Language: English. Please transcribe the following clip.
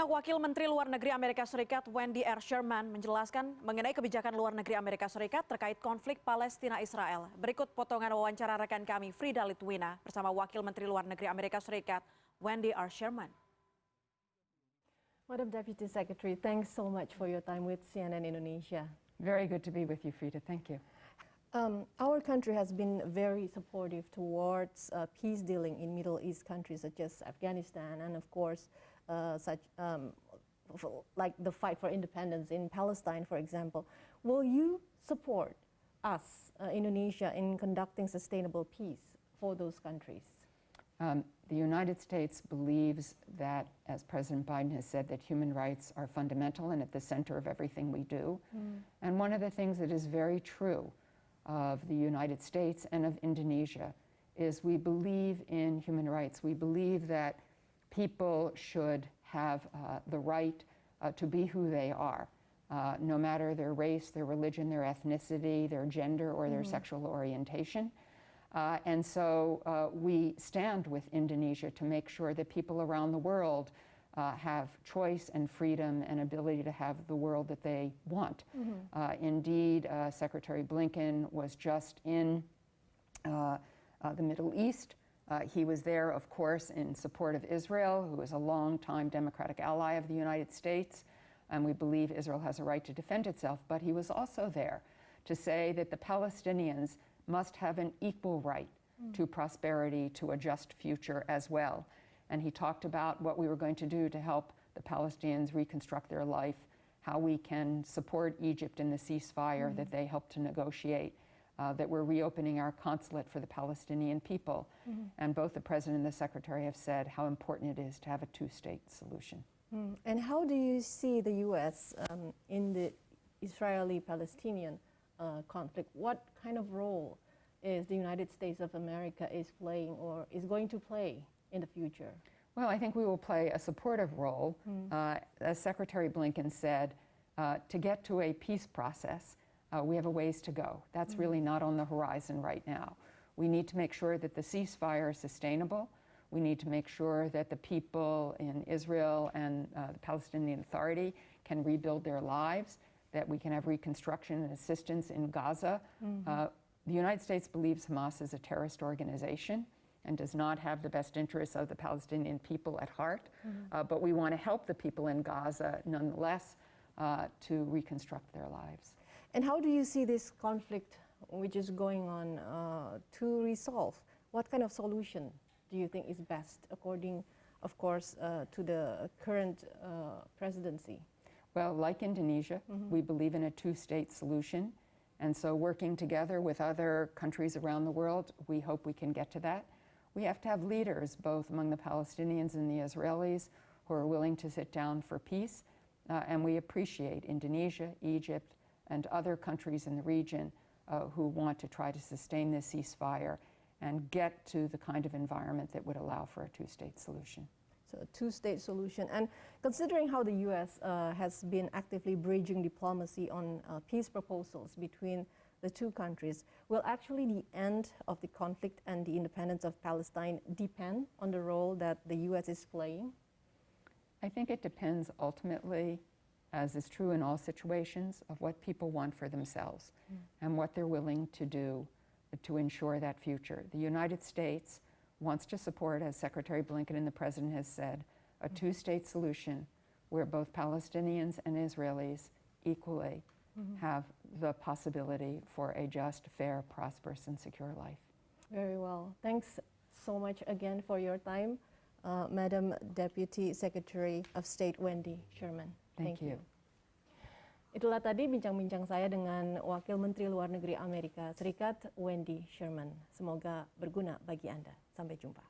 Wakil Menteri Luar Negeri Amerika Serikat Wendy Sherman menjelaskan mengenai kebijakan luar negeri Amerika Serikat terkait konflik Palestina-Israel. Berikut potongan wawancara rekan kami Frida Lidwina bersama Wakil Menteri Luar Negeri Amerika Serikat Wendy Sherman. Madam Deputy Secretary, thanks so much for your time with CNN Indonesia. Very good to be with you, Frida. Thank you. Our country has been very supportive towards peace dealing in Middle East countries such as Afghanistan and, of course, like the fight for independence in Palestine, for example. Will you support us, Indonesia, in conducting sustainable peace for those countries? The United States believes that, as President Biden has said, that human rights are fundamental and at the center of everything we do. And one of the things that is very true of the United States and of Indonesia is we believe in human rights. We believe that people should have the right to be who they are, no matter their race, their religion, their ethnicity, their gender, or their sexual orientation. And so we stand with Indonesia to make sure that people around the world have choice and freedom and ability to have the world that they want. Indeed, Secretary Blinken was just in the Middle East. He was there, of course, in support of Israel, who is a longtime democratic ally of the United States, and we believe Israel has a right to defend itself. But he was also there to say that the Palestinians must have an equal right to prosperity, to a just future as well. And he talked about what we were going to do to help the Palestinians reconstruct their life, how we can support Egypt in the ceasefire that they helped to negotiate, that we're reopening our consulate for the Palestinian people. And both the President and the Secretary have said how important it is to have a two-state solution. And how do you see the U.S. In the Israeli-Palestinian conflict? What kind of role is the United States of America is playing or is going to play in the future? Well, I think we will play a supportive role. As Secretary Blinken said, to get to a peace process, we have a ways to go. That's really not on the horizon right now. We need to make sure that the ceasefire is sustainable. We need to make sure that the people in Israel and the Palestinian Authority can rebuild their lives, that we can have reconstruction and assistance in Gaza. The United States believes Hamas is a terrorist organization and does not have the best interests of the Palestinian people at heart. But we want to help the people in Gaza nonetheless to reconstruct their lives. And how do you see this conflict which is going on to resolve? What kind of solution do you think is best according, of course, to the current presidency? Well, like Indonesia, we believe in a two-state solution. And so working together with other countries around the world, we hope we can get to that. We have to have leaders, both among the Palestinians and the Israelis, who are willing to sit down for peace. And we appreciate Indonesia, Egypt, and other countries in the region who want to try to sustain this ceasefire and get to the kind of environment that would allow for a two-state solution. So a two-state solution. And considering how the U.S. Has been actively bridging diplomacy on peace proposals between the two countries, will actually the end of the conflict and the independence of Palestine depend on the role that the U.S. is playing? I think it depends ultimately, as is true in all situations, of what people want for themselves and what they're willing to do to ensure that future. The United States wants to support, as Secretary Blinken and the President has said, a two-state solution where both Palestinians and Israelis equally have the possibility for a just, fair, prosperous, and secure life. Very well. Thanks so much again for your time, Madam Deputy Secretary of State Wendy Sherman. Thank you. Itulah tadi bincang-bincang saya dengan Wakil Menteri Luar Negeri Amerika Serikat Wendy Sherman. Semoga berguna bagi Anda. Sampai jumpa.